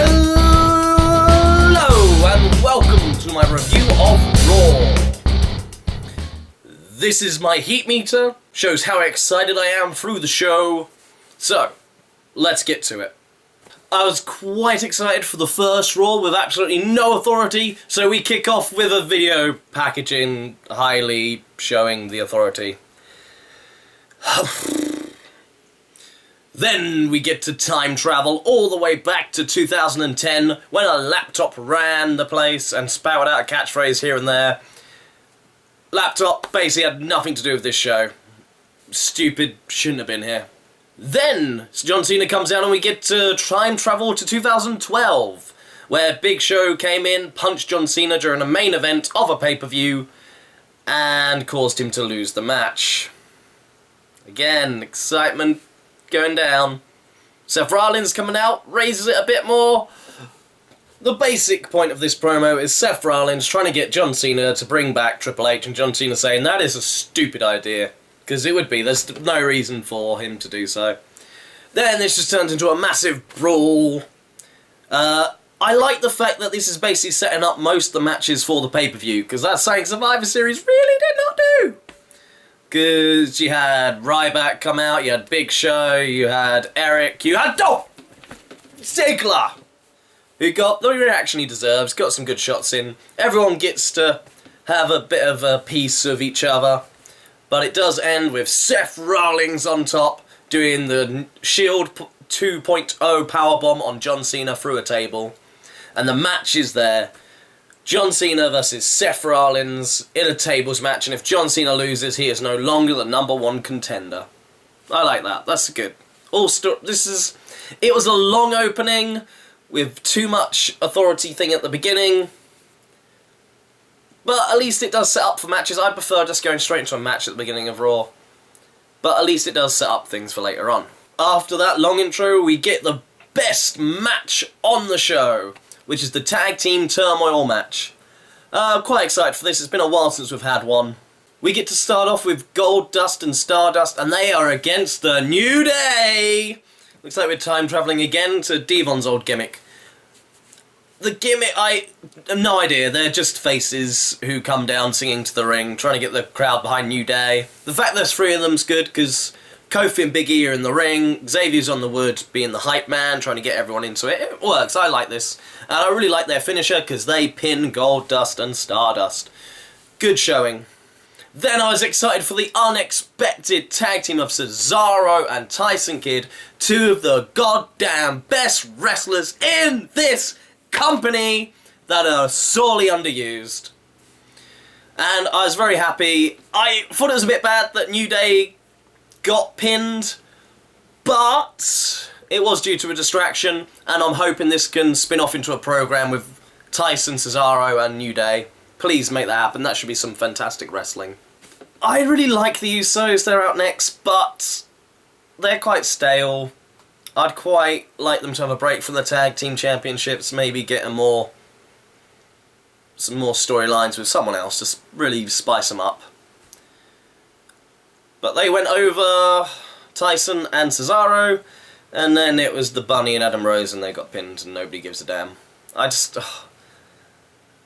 Hello and welcome to my review of Raw. This is my heat meter, shows how excited I am through the show. So, let's get to it. I was quite excited for the first Raw with absolutely no authority, so we kick off with a video packaging highly showing the authority. Then we get to time travel all the way back to 2010 when a laptop ran the place and spouted out a catchphrase here and there. Laptop basically had nothing to do with this show. Stupid, shouldn't have been here. Then John Cena comes down and we get to time travel to 2012 where Big Show came in, punched John Cena during a main event of a pay-per-view and caused him to lose the match. Again, excitement going down. Seth Rollins coming out, raises it a bit more. The basic point of this promo is Seth Rollins trying to get John Cena to bring back Triple H, and John Cena saying that is a stupid idea. Because it would be, there's no reason for him to do so. Then this just turns into a massive brawl. I like the fact that this is basically setting up most of the matches for the pay-per-view, because that's something Survivor Series really did not do. Because you had Ryback come out, you had Big Show, you had Eric, you had Dolph Ziggler, who got the reaction he deserves, got some good shots in. Everyone gets to have a bit of a piece of each other. But it does end with Seth Rollins on top, doing the Shield 2.0 powerbomb on John Cena through a table. And the match is there. John Cena versus Seth Rollins in a tables match, and if John Cena loses, he is no longer the #1 contender. I like that. That's good. It was a long opening with too much authority thing at the beginning. But at least it does set up for matches. I prefer just going straight into a match at the beginning of Raw. But at least it does set up things for later on. After that long intro, we get the best match on the show, which is the Tag Team Turmoil match. I'm quite excited for this. It's been a while since we've had one. We get to start off with Goldust and Stardust, and they are against the New Day! Looks like we're time travelling again to Devon's old gimmick. The gimmick, I have no idea. They're just faces who come down singing to the ring, trying to get the crowd behind New Day. The fact there's 3 of them's good, because Kofi and Big E are in the ring, Xavier's on the wood being the hype man, trying to get everyone into it. It works, I like this. And I really like their finisher, because they pin Goldust and Stardust. Good showing. Then I was excited for the unexpected tag team of Cesaro and Tyson Kidd, 2 of the goddamn best wrestlers in this company that are sorely underused. And I was very happy. I thought it was a bit bad that New Day got pinned, but it was due to a distraction, and I'm hoping this can spin off into a program with Tyson, Cesaro and New Day. Please make that happen. That should be some fantastic wrestling. I really like the Usos. They're out next, but they're quite stale. I'd quite like them to have a break from the Tag Team Championships, maybe get some more storylines with someone else, just really spice them up. But they went over Tyson and Cesaro, and then it was the Bunny and Adam Rose, and they got pinned, and nobody gives a damn.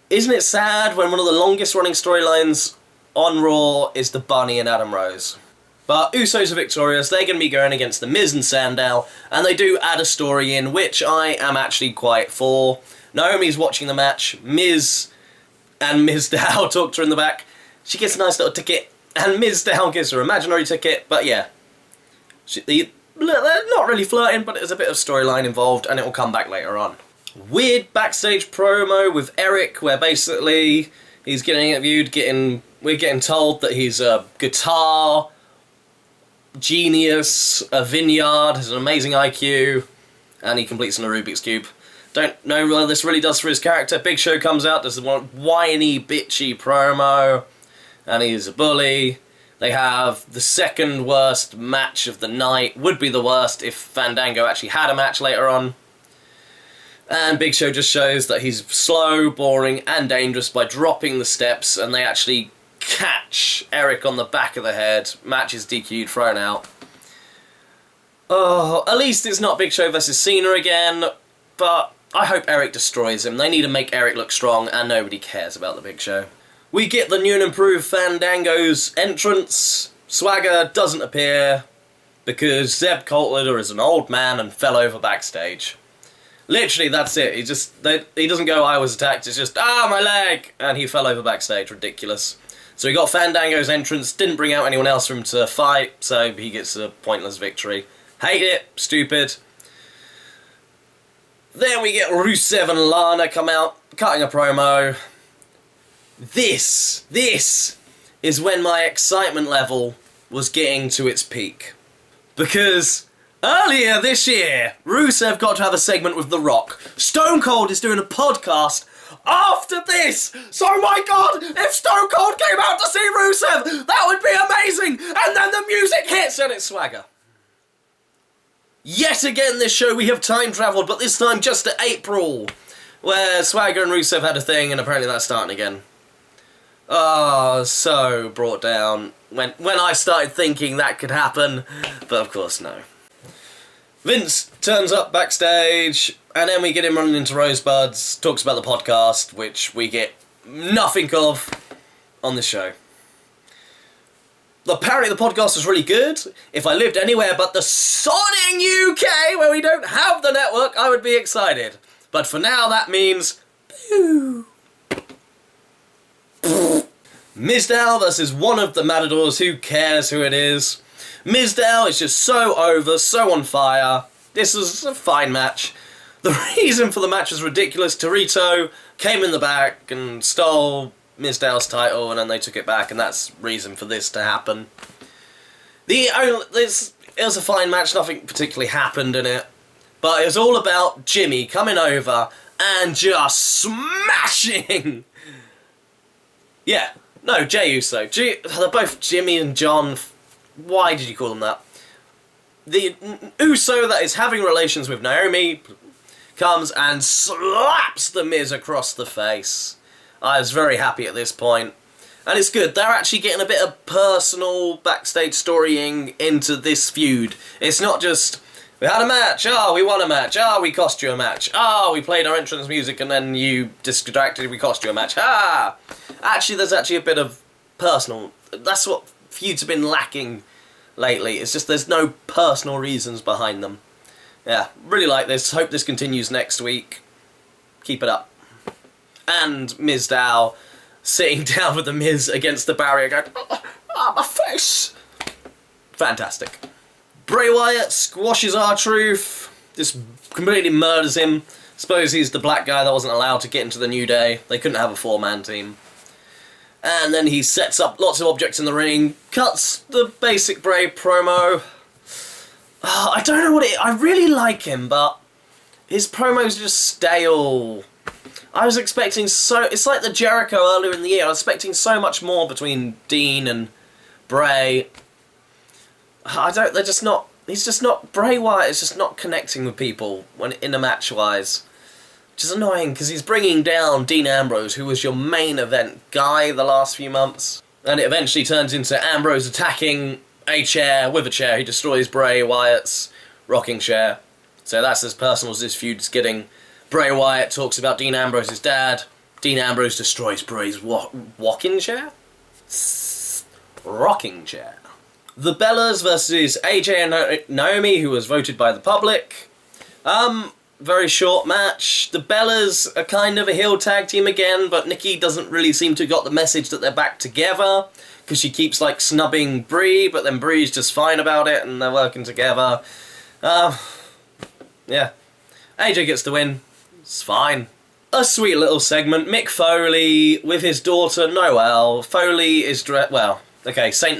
Isn't it sad when one of the longest running storylines on Raw is the Bunny and Adam Rose? But Usos are victorious. They're going to be going against The Miz and Sandow, and they do add a story in, which I am actually quite for. Naomi's watching the match. Miz and Miz Dow talk to her in the back. She gets a nice little ticket, and Miz Dow gives her an imaginary ticket, but yeah. They're not really flirting, but there's a bit of storyline involved, and it will come back later on. Weird backstage promo with Eric, where basically he's getting interviewed, we're getting told that he's a guitar genius, a vineyard, has an amazing IQ, and he completes on a Rubik's Cube. Don't know whether this really does for his character. Big Show comes out, does the one whiny, bitchy promo, and he's a bully. They have the second worst match of the night, would be the worst if Fandango actually had a match later on. And Big Show just shows that he's slow, boring, and dangerous by dropping the steps, and they actually catch Eric on the back of the head. Match is DQ'd, thrown out. Oh, at least it's not Big Show versus Cena again, but I hope Eric destroys him. They need to make Eric look strong, and nobody cares about the Big Show. We get the new and improved Fandango's entrance. Swagger doesn't appear because Zeb Coltlider is an old man and fell over backstage. Literally, that's it. He doesn't go, I was attacked. It's just, my leg! And he fell over backstage. Ridiculous. So he got Fandango's entrance, didn't bring out anyone else for him to fight, so he gets a pointless victory. Hate it. Stupid. Then we get Rusev and Lana come out, cutting a promo. This is when my excitement level was getting to its peak. Because earlier this year, Rusev got to have a segment with The Rock. Stone Cold is doing a podcast after this! So my god, if Stone Cold came out to see Rusev, that would be amazing! And then the music hits and it's Swagger. Yet again this show we have time travelled, but this time just to April, where Swagger and Rusev had a thing and apparently that's starting again. Oh, so brought down when I started thinking that could happen, but of course no. Vince turns up backstage, and then we get him running into Rosebuds, talks about the podcast, which we get nothing of on the show. Apparently the podcast was really good. If I lived anywhere but the sodding UK, where we don't have the network, I would be excited. But for now, that means boo. Mizdow versus one of the Matadors, who cares who it is? Mizdow is just so over, so on fire. This is a fine match. The reason for the match was ridiculous. Torito came in the back and stole Mizdow's title, and then they took it back, and that's reason for this to happen. It was a fine match, nothing particularly happened in it, but it was all about Jimmy coming over and just smashing. Yeah, no, Jey Uso. They're both Jimmy and John. Why did you call them that? The Uso that is having relations with Naomi comes and slaps the Miz across the face. I was very happy at this point. And it's good. They're actually getting a bit of personal backstage storying into this feud. It's not just, we had a match, we won a match, we cost you a match, we played our entrance music and then you distracted, we cost you a match, Actually, there's actually a bit of personal. That's what feuds have been lacking lately. It's just there's no personal reasons behind them. Yeah, really like this. Hope this continues next week. Keep it up. And Mizdow sitting down with the Miz against the barrier going, my face! Fantastic. Bray Wyatt squashes R-Truth, just completely murders him. Suppose he's the black guy that wasn't allowed to get into the New Day. They couldn't have a four-man team. And then he sets up lots of objects in the ring, cuts the basic Bray promo. I don't know I really like him, but his promos are just stale. I was expecting it's like the Jericho earlier in the year. I was expecting so much more between Dean and Bray. He's just not, Bray Wyatt is just not connecting with people when in a match-wise. Which is annoying, because he's bringing down Dean Ambrose, who was your main event guy the last few months. And it eventually turns into Ambrose attacking a chair with a chair. He destroys Bray Wyatt's rocking chair. So that's as personal as this feud is getting. Bray Wyatt talks about Dean Ambrose's dad. Dean Ambrose destroys Bray's walking chair? Rocking chair. The Bellas versus AJ and Naomi, who was voted by the public. Very short match. The Bellas are kind of a heel tag team again, but Nikki doesn't really seem to have got the message that they're back together, because she keeps, like, snubbing Brie, but then Brie's just fine about it, and they're working together. Yeah. AJ gets the win. It's fine. A sweet little segment. Mick Foley with his daughter, Noelle. Foley is Saint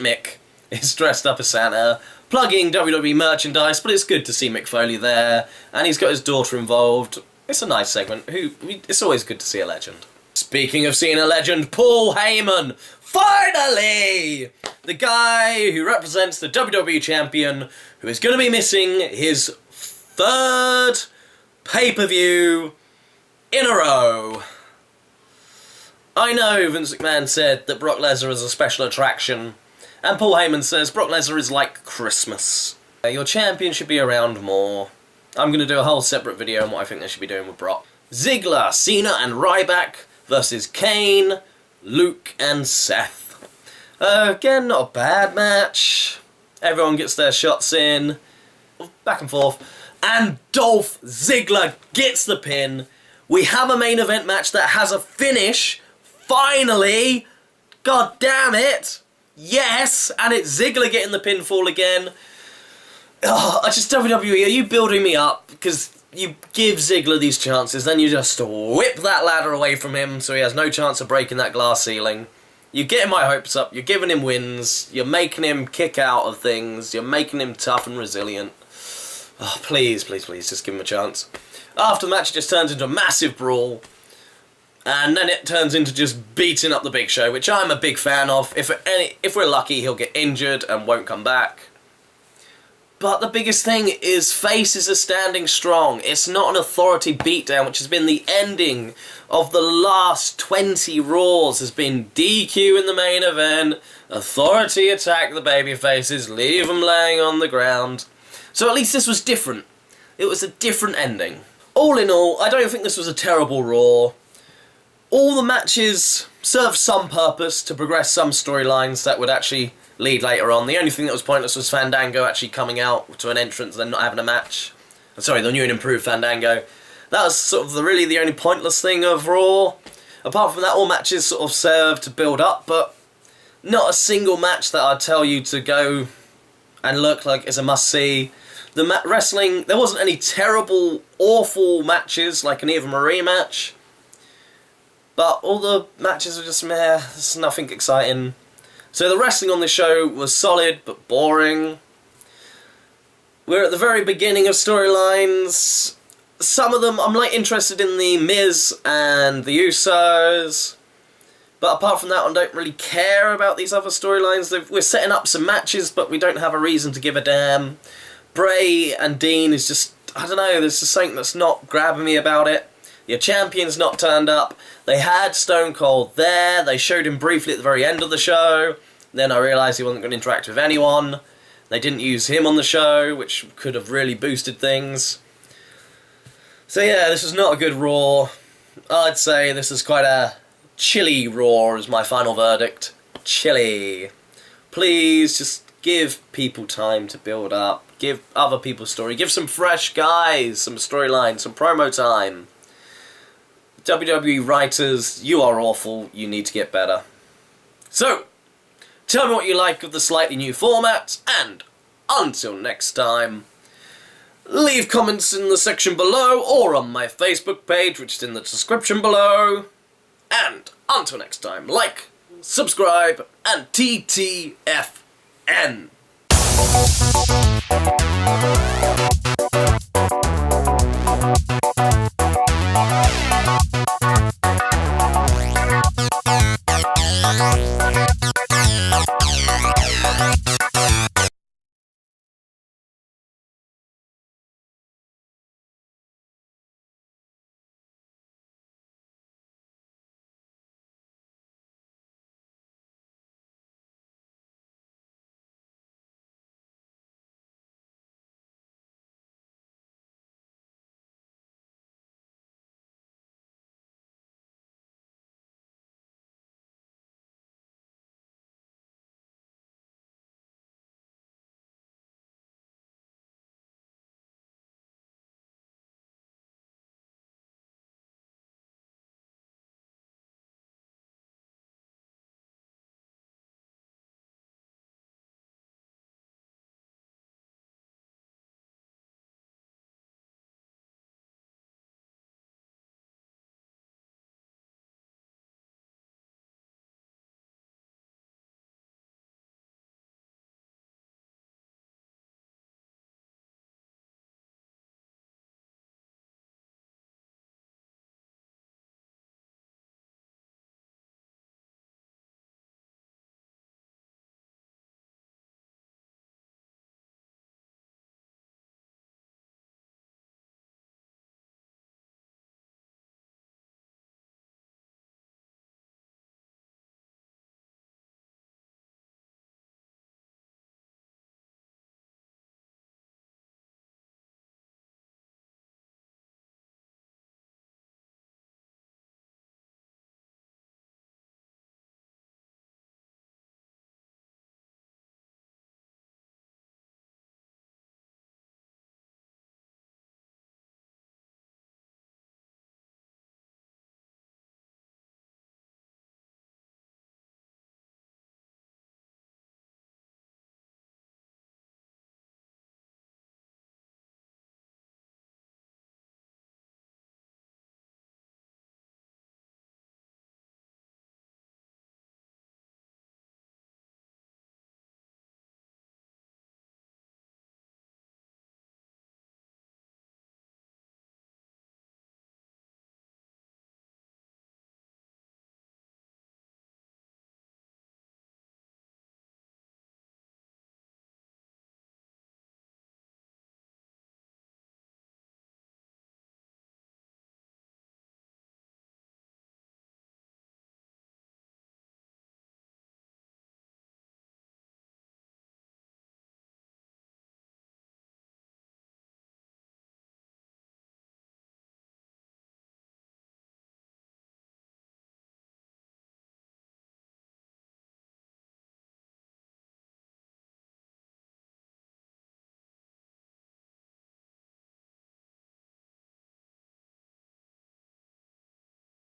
Mick is dressed up as Santa, plugging WWE merchandise, but it's good to see Mick Foley there, and he's got his daughter involved. It's a nice segment. It's always good to see a legend. Speaking of seeing a legend, Paul Heyman! Finally! The guy who represents the WWE Champion, who is going to be missing his third pay-per-view in a row. I know Vince McMahon said that Brock Lesnar is a special attraction, and Paul Heyman says Brock Lesnar is like Christmas. Your champion should be around more. I'm going to do a whole separate video on what I think they should be doing with Brock. Ziggler, Cena and Ryback versus Kane, Luke and Seth. Again, not a bad match. Everyone gets their shots in. Back and forth. And Dolph Ziggler gets the pin. We have a main event match that has a finish. Finally! God damn it! Yes! And it's Ziggler getting the pinfall again. Oh, WWE, are you building me up? Because you give Ziggler these chances, then you just whip that ladder away from him so he has no chance of breaking that glass ceiling. You're getting my hopes up, you're giving him wins, you're making him kick out of things, you're making him tough and resilient. Oh, please, please, please, just give him a chance. After the match, it just turns into a massive brawl. And then it turns into just beating up the Big Show, which I'm a big fan of. If we're lucky, he'll get injured and won't come back. But the biggest thing is faces are standing strong. It's not an authority beatdown, which has been the ending of the last 20 Raws. Has been DQ in the main event, authority attack the babyfaces, leave them laying on the ground. So at least this was different. It was a different ending. All in all, I don't think this was a terrible Raw. All the matches served some purpose to progress some storylines that would actually lead later on. The only thing that was pointless was Fandango actually coming out to an entrance and then not having a match. Sorry, the new and improved Fandango. That was sort of really the only pointless thing of Raw. Apart from that, all matches sort of served to build up, but not a single match that I'd tell you to go and look like it's a must-see. The wrestling, there wasn't any terrible, awful matches like an Eva Marie match. But all the matches are just meh, there's nothing exciting. So the wrestling on this show was solid, but boring. We're at the very beginning of storylines. Some of them, I'm like interested in the Miz and the Usos. But apart from that, I don't really care about these other storylines. We're setting up some matches, but we don't have a reason to give a damn. Bray and Dean is just, I don't know, there's just something that's not grabbing me about it. Your champion's not turned up. They had Stone Cold there. They showed him briefly at the very end of the show. Then I realised he wasn't going to interact with anyone. They didn't use him on the show, which could have really boosted things. So yeah, this was not a good Raw. I'd say this is quite a chilly Raw is my final verdict. Chilly. Please, just give people time to build up. Give other people story. Give some fresh guys some storyline, some promo time. WWE writers, you are awful, you need to get better. So, tell me what you like of the slightly new format, and until next time, leave comments in the section below, or on my Facebook page, which is in the description below. And until next time, like, subscribe, and TTFN.